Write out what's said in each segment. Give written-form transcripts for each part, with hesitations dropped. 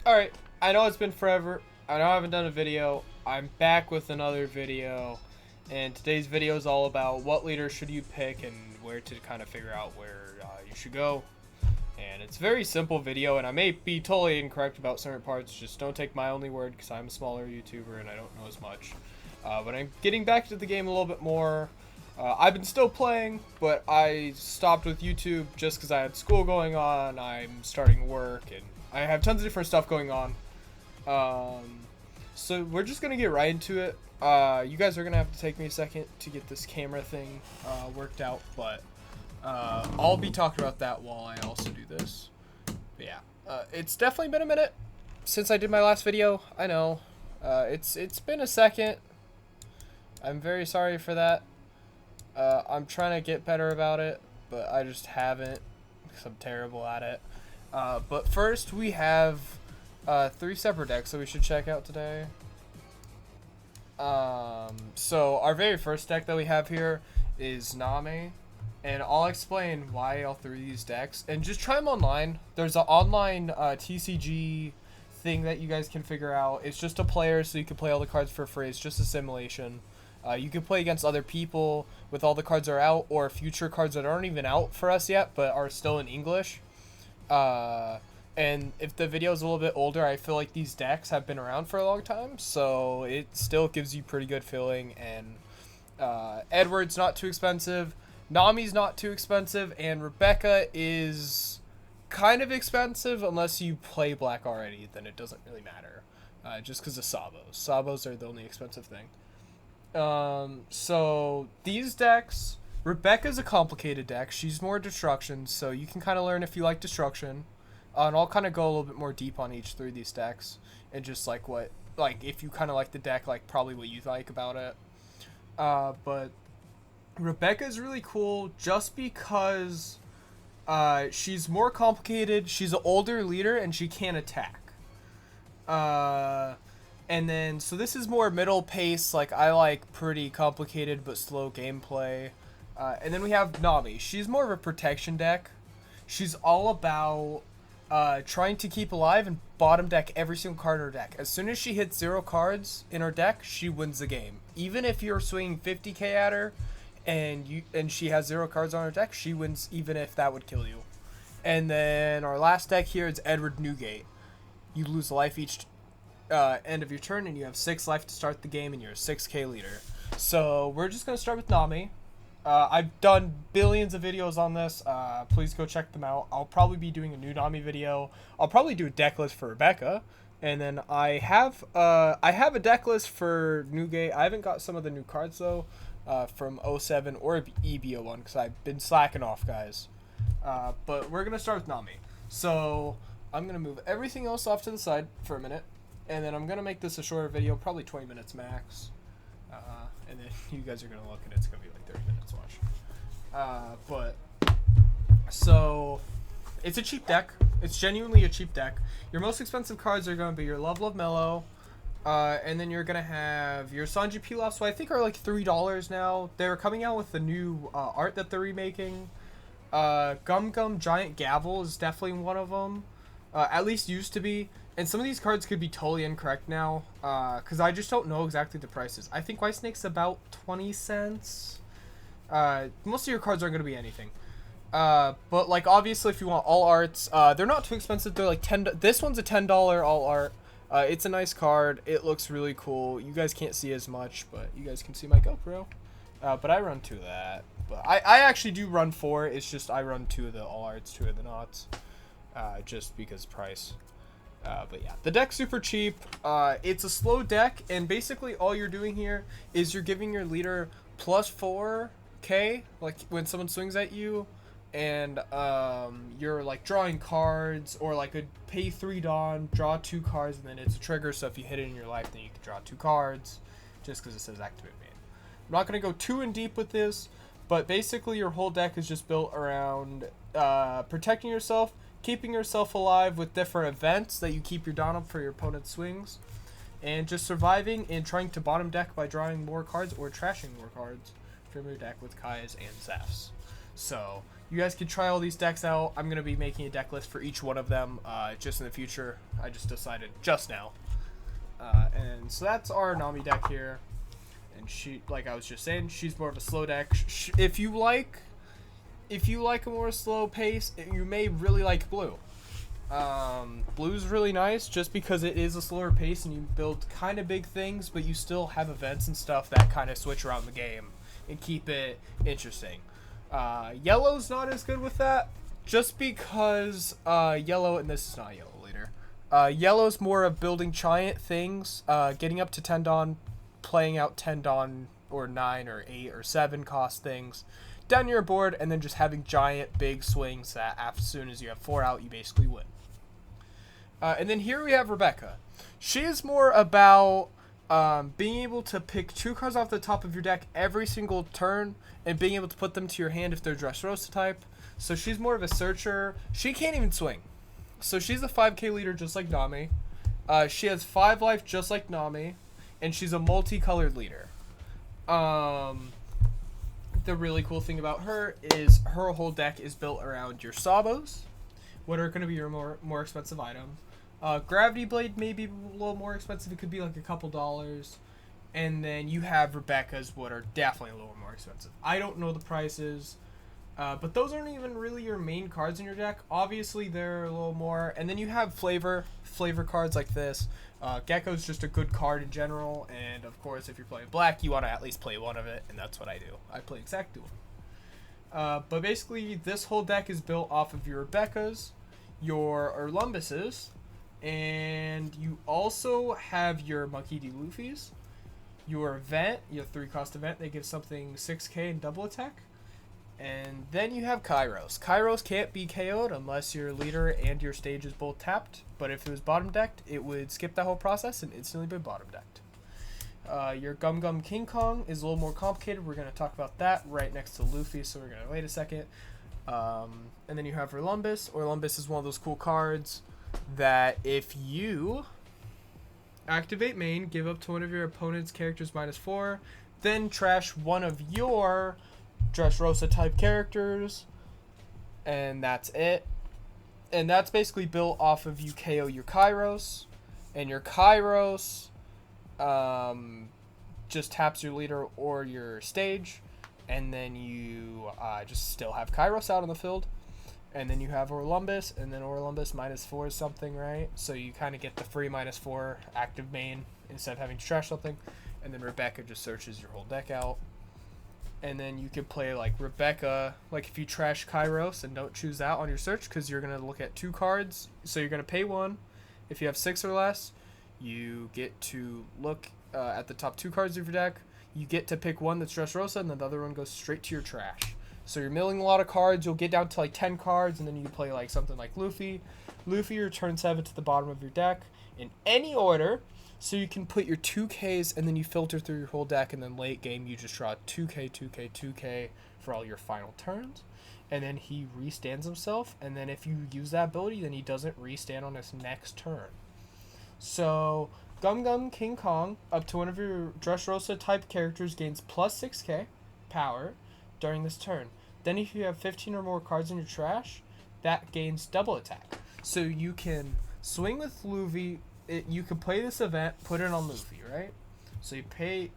Alright, I know it's been forever. I know I haven't done a video. I'm back with another video. And today's video is all about what leader should you pick and where to kind of figure out where you should go. And it's a very simple video, and I may be totally incorrect about certain parts. Just don't take my only word because I'm a smaller YouTuber and I don't know as much. But I'm getting back to the game a little bit more. I've been still playing, but I stopped with YouTube just because I had school going on. I'm starting work, and I have tons of different stuff going on. So we're just going to get right into it. You guys are going to have to take me a second to get this camera thing worked out, but I'll be talking about that while I also do this. But yeah, it's definitely been a minute since I did my last video. I know. It's been a second. I'm very sorry for that. I'm trying to get better about it, but I just haven't because I'm terrible at it. But first, we have 3 separate decks that we should check out today. So our very first deck that we have here is Nami, and I'll explain why all 3 of these decks, and just try them online. There's an online TCG thing that you guys can figure out. It's just a player, so you can play all the cards for free. It's just a simulation. You can play against other people with all the cards that are out, or future cards that aren't even out for us yet, but are still in English. And if the video is a little bit older, I feel like these decks have been around for a long time, so it still gives you pretty good feeling. And Edward's not too expensive, Nami's not too expensive, and Rebecca is kind of expensive unless you play black already. Then it doesn't really matter, just because of Sabos. Sabos are the only expensive thing. So these decks, Rebecca's a complicated deck. She's more destruction, so you can kind of learn if you like destruction. And I'll kind of go a little bit more deep on each 3 of these decks, and just like if you kind of like the deck, like probably what you like about it. But Rebecca's really cool just because she's more complicated. She's an older leader and she can't attack. And then, so this is more middle pace, like I like pretty complicated but slow gameplay. And then we have Nami. She's more of a protection deck. She's all about trying to keep alive and bottom deck every single card in her deck. As soon as she hits 0 cards in her deck, she wins the game. Even if you're swinging 50k at her and she has 0 cards on her deck, she wins even if that would kill you. And then our last deck here is Edward Newgate. You lose a life each end of your turn, and you have 6 life to start the game, and you're a 6k leader. So we're just going to start with Nami. I've done billions of videos on this. Please go check them out. I'll probably be doing a new Nami video. I'll probably do a deck list for Rebecca. And then I have a deck list for Newgate. I haven't got some of the new cards, though, from 07 or EBO1, because I've been slacking off, guys. But we're going to start with Nami. So I'm going to move everything else off to the side for a minute. And then I'm going to make this a shorter video, probably 20 minutes max. And then you guys are going to look and it's going to be like 30 minutes watch. So it's a cheap deck. It's genuinely a cheap deck. Your most expensive cards are going to be your Love Mellow. And then you're going to have your Sanji Pilaf, so I think are like $3 now. They're coming out with the new art that they're remaking. Gum Gum Giant Gavel is definitely one of them. At least used to be. And some of these cards could be totally incorrect now, because I just don't know exactly the prices. I think White Snake's about 20 cents. Most of your cards aren't going to be anything. But, like, obviously, if you want all arts, they're not too expensive. They're, like, this one's a $10 all art. It's a nice card. It looks really cool. You guys can't see as much, but you guys can see my GoPro. But I run 2 of that. But I actually do run 4. It's just I run 2 of the all arts, 2 of the knots. Just because price. But yeah, the deck's super cheap. It's a slow deck, and basically all you're doing here is you're giving your leader plus 4k, like when someone swings at you, and you're like drawing cards, or like a pay 3 Dawn, draw 2 cards, and then it's a trigger, so if you hit it in your life, then you can draw 2 cards, just because it says activate main. I'm not going to go too in deep with this, but basically your whole deck is just built around protecting yourself, keeping yourself alive with different events that you keep your Dawn up for your opponent's swings, and just surviving and trying to bottom deck by drawing more cards or trashing more cards from your deck with Kai's and Zef's. So You guys can try all these decks out. I'm going to be making a deck list for each one of them just in the future. I just decided just now. And so that's our Nami deck here. And she, like I was just saying, she's more of a slow deck. If you like a more slow pace, you may really like blue. Blue's really nice just because it is a slower pace and you build kind of big things, but you still have events and stuff that kind of switch around the game and keep it interesting. Yellow's not as good with that just because yellow, and this is not yellow later. Yellow's more of building giant things, getting up to 10 Dawn, playing out 10 Dawn or 9 or 8 or 7 cost things down your board, and then just having giant big swings that as soon as you have 4 out, you basically win. And then here we have Rebecca. She is more about being able to pick 2 cards off the top of your deck every single turn and being able to put them to your hand if they're Dressrosa type. So she's more of a searcher. She can't even swing. So she's a 5k leader just like Nami. She has 5 life just like Nami. And she's a multicolored leader. The really cool thing about her is her whole deck is built around your Sabos, what are going to be your more expensive items. Gravity Blade may be a little more expensive. It could be like a couple dollars. And then you have Rebecca's, what are definitely a little more expensive. I don't know the prices, but those aren't even really your main cards in your deck. Obviously, they're a little more. And then you have flavor cards like this. Gecko's just a good card in general. And, of course, if you're playing black, you want to at least play one of it. And that's what I do. I play Exact Duel. But basically, this whole deck is built off of your Rebecca's, your Orlumbuses, and you also have your Monkey D. Luffy's, your event, your 3-cost event. They give something 6k and double attack. And then you have Kairos. Kairos can't be KO'd unless your leader and your stage is both tapped. But if it was bottom decked, it would skip that whole process and instantly be bottom decked. Your Gum Gum King Kong is a little more complicated. We're going to talk about that right next to Luffy, so we're going to wait a second. And then you have Orlumbus. Orlumbus is one of those cool cards that if you activate main, give up to one of your opponent's characters -4, then trash one of your Dressrosa type characters, and that's it. And that's basically built off of you KO your Kairos, and your Kairos just taps your leader or your stage, and then you just still have Kairos out on the field. And then you have Orlumbus, and then Orlumbus -4 is something, right? So you kind of get the free -4 active main instead of having to trash something. And then Rebecca just searches your whole deck out. And then you could play like Rebecca, like if you trash Kairos and don't choose that on your search because you're going to look at 2 cards. So you're going to pay 1. If you have 6 or less, you get to look at the top 2 cards of your deck. You get to pick one that's Dressrosa, and then the other one goes straight to your trash. So you're milling a lot of cards. You'll get down to like 10 cards, and then you play like something like Luffy. Luffy, your turn 7 to the bottom of your deck in any order. So you can put your 2Ks, and then you filter through your whole deck, and then late game you just draw 2K, 2K, 2K for all your final turns. And then he restands himself, and then if you use that ability, then he doesn't restand on his next turn. So Gum Gum King Kong, up to one of your Dressrosa type characters, gains +6k power during this turn. Then if you have 15 or more cards in your trash, that gains double attack. So you can swing with Luffy. You can play this event, put it on Luffy, right? So you pay,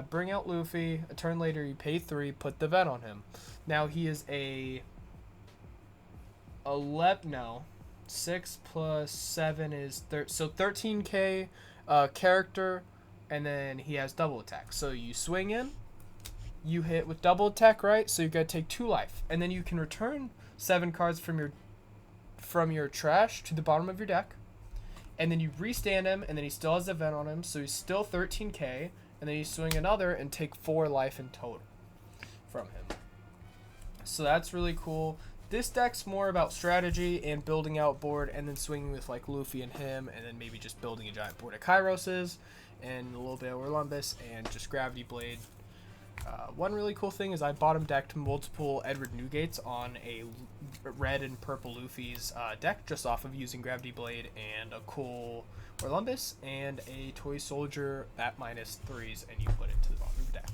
bring out Luffy. A turn later, you pay 3, put the event on him. Now he is a 6 + 7 is so 13k character, and then he has double attack. So you swing in, you hit with double attack, right? So you gotta take 2 life, and then you can return 7 cards from your trash to the bottom of your deck, and then you restand him, and then he still has the event on him, so he's still 13k, and then you swing another and take 4 life in total from him. So that's really cool. This deck's more about strategy and building out board, and then swinging with like Luffy and him, and then maybe just building a giant board of Kairoses and a little bit of Orlumbus and just Gravity Blade. One really cool thing is I bottom decked multiple Edward Newgates on a red and purple Luffy's deck just off of using Gravity Blade and a cool Orlumbus and a Toy Soldier at -3s, and you put it to the bottom of the deck.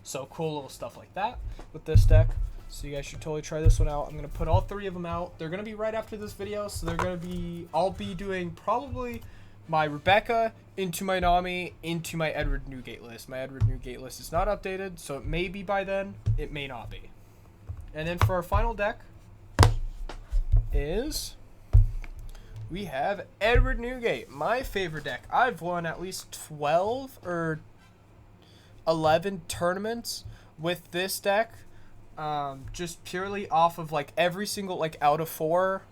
So cool little stuff like that with this deck. So you guys should totally try this one out. I'm going to put all 3 of them out. They're going to be right after this video. So they're going to be, I'll be doing probably my Rebecca into my Nami into my Edward Newgate list. My Edward Newgate list is not updated. So it may be by then. It may not be. And then for our final deck is, we have Edward Newgate, my favorite deck. I've won at least 12 or 11 tournaments with this deck. Just purely off of like every single like out of 4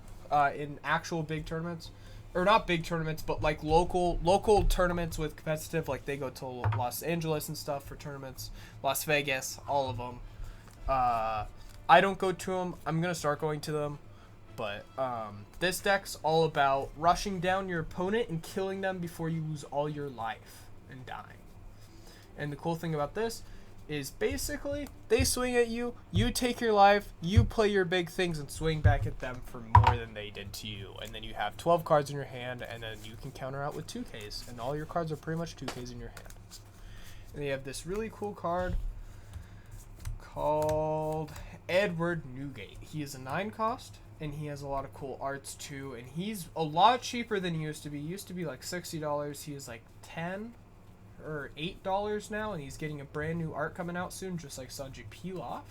in actual big tournaments, or not big tournaments, but like local tournaments with competitive, like they go to Los Angeles and stuff for tournaments, Las Vegas, all of them. I don't go to them. I'm gonna start going to them, but this deck's all about rushing down your opponent and killing them before you lose all your life and dying. And the cool thing about this is basically they swing at you, you take your life, you play your big things and swing back at them for more than they did to you. And then you have 12 cards in your hand, and then you can counter out with 2Ks, and all your cards are pretty much 2Ks in your hand. And you have this really cool card called Edward Newgate. He is a 9 cost, and he has a lot of cool arts too, and he's a lot cheaper than he used to be. He used to be like $60. He is like $10 or $8 now, and he's getting a brand new art coming out soon, just like Sanji Pilaf,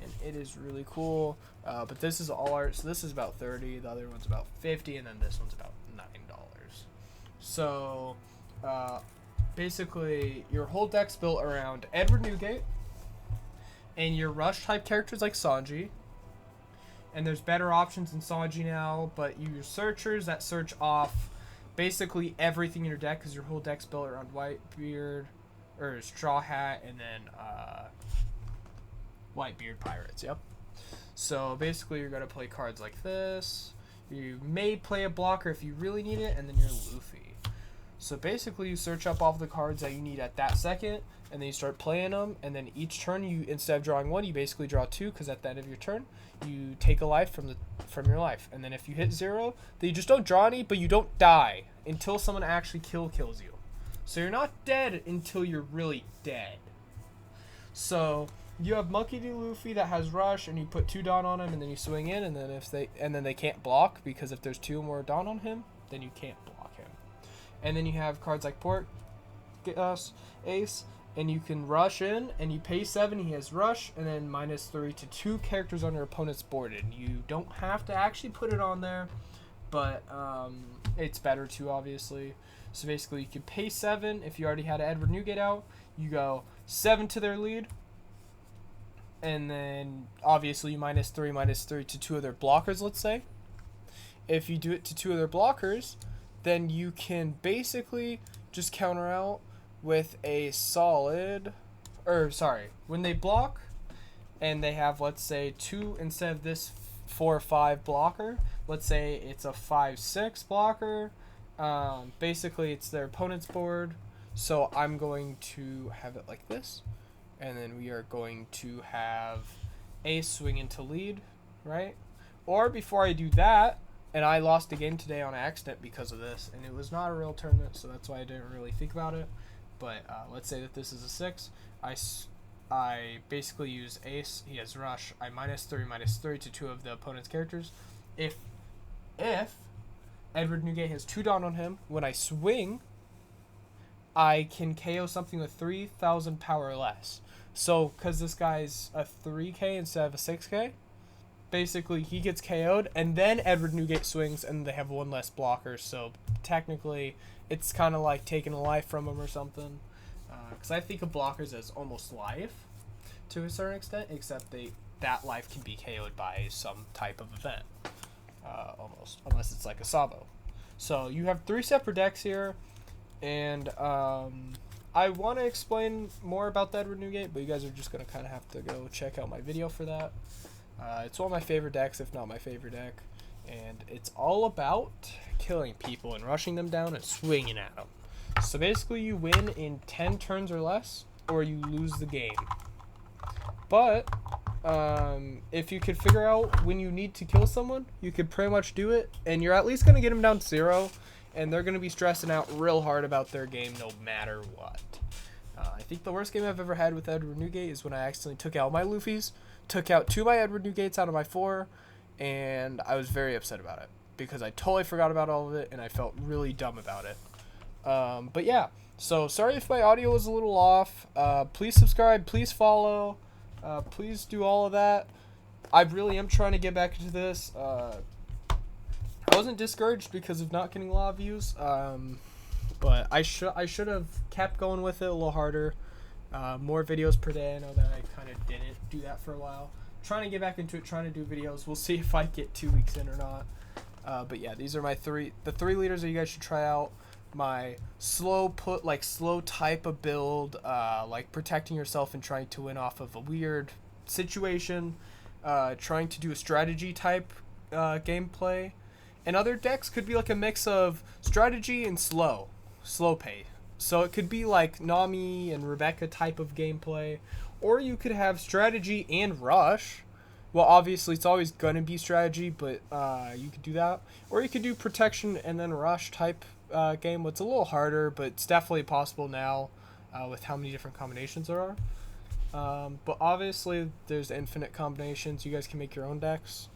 and it is really cool. But this is all art, so this is about 30, the other one's about 50, and then this one's about $9. So basically your whole deck's built around Edward Newgate and your rush type characters like Sanji, and there's better options in Sanji now, but you use searchers that search off basically everything in your deck, because your whole deck's built around Whitebeard, or Straw Hat, and then Whitebeard Pirates. Yep. So basically you're going to play cards like this. You may play a blocker if you really need it, and then you're Luffy. So basically you search up all of the cards that you need at that second, and then you start playing them, and then each turn, you instead of drawing 1, you basically draw 2, because at the end of your turn you take a life from your life. And then if you hit 0, then you just don't draw any, but you don't die until someone actually kills you. So you're not dead until you're really dead. So you have Monkey D. Luffy that has rush, and you put 2 Dawn on him, and then you swing in, and then they can't block, because if there's 2 more Dawn on him, then you can't block him. And then you have cards like Port, Ace, and you can rush in, and you pay 7, he has rush, and then -3 to 2 characters on your opponent's board. And you don't have to actually put it on there, but it's better to, obviously. So basically you can pay 7 if you already had Edward Newgate out. You go 7 to their lead, and then obviously you -3 to 2 of their blockers, let's say. If you do it to 2 of their blockers, then you can basically just counter out with a solid, when they block and they have, let's say, 2 instead of this 4-5 blocker, let's say it's a 5-6 blocker, basically it's their opponent's board. So I'm going to have it like this, and then we are going to have Ace swing into lead, right? Or before I do that, and I lost a game today on accident because of this, and it was not a real tournament, so that's why I didn't really think about it. But let's say that this is a 6. I basically use Ace. He has rush. I -3 to 2 of the opponent's characters. If Edward Newgate has 2 Dawn on him, when I swing, I can KO something with 3,000 power or less. So because this guy's a 3K instead of a 6K, basically he gets KO'd, and then Edward Newgate swings, and they have 1 less blocker. So technically it's kind of like taking a life from him or something, because I think of blockers as almost life to a certain extent, except that life can be KO'd by some type of event, almost, unless it's like a Sabo. So you have 3 separate decks here, and I want to explain more about the Edward Newgate, but you guys are just going to kind of have to go check out my video for that. It's one of my favorite decks, if not my favorite deck, and it's all about killing people and rushing them down and swinging at them. So basically you win in 10 turns or less, or you lose the game. But if you could figure out when you need to kill someone, you could pretty much do it, and you're at least going to get them down to 0, and they're going to be stressing out real hard about their game no matter what. I think the worst game I've ever had with Edward Newgate is when I accidentally took out my Luffy's took out 2 of my Edward Newgates out of my 4, and I was very upset about it because I totally forgot about all of it, and I felt really dumb about it. But yeah, so sorry if my audio was a little off. Please subscribe, please follow, please do all of that. I really am trying to get back into this. I wasn't discouraged because of not getting a lot of views, but I should have kept going with it a little harder. More videos per day. I know that I kind of didn't do that for a while. Trying to get back into it, trying to do videos. We'll see if I get 2 weeks in or not. But yeah, these are my the 3 leaders that you guys should try out. My slow type of build, like protecting yourself and trying to win off of a weird situation, trying to do a strategy type gameplay. And other decks could be like a mix of strategy and slow pay. So it could be like Nami and Rebecca type of gameplay, or you could have strategy and rush. Well, obviously it's always gonna be strategy, but you could do that, or you could do protection and then rush type game. It's a little harder, but it's definitely possible now with how many different combinations there are. But obviously there's infinite combinations. You guys can make your own decks.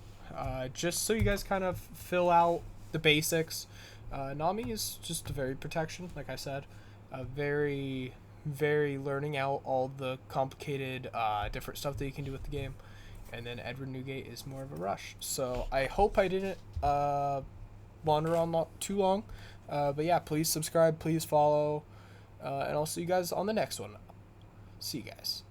Just so you guys kind of fill out the basics. Nami is just a very protection, like I said. Very, very learning out all the complicated different stuff that you can do with the game. And then Edward Newgate is more of a rush. So I hope I didn't wander on not too long. But yeah, please subscribe, please follow. And I'll see you guys on the next one. See you guys.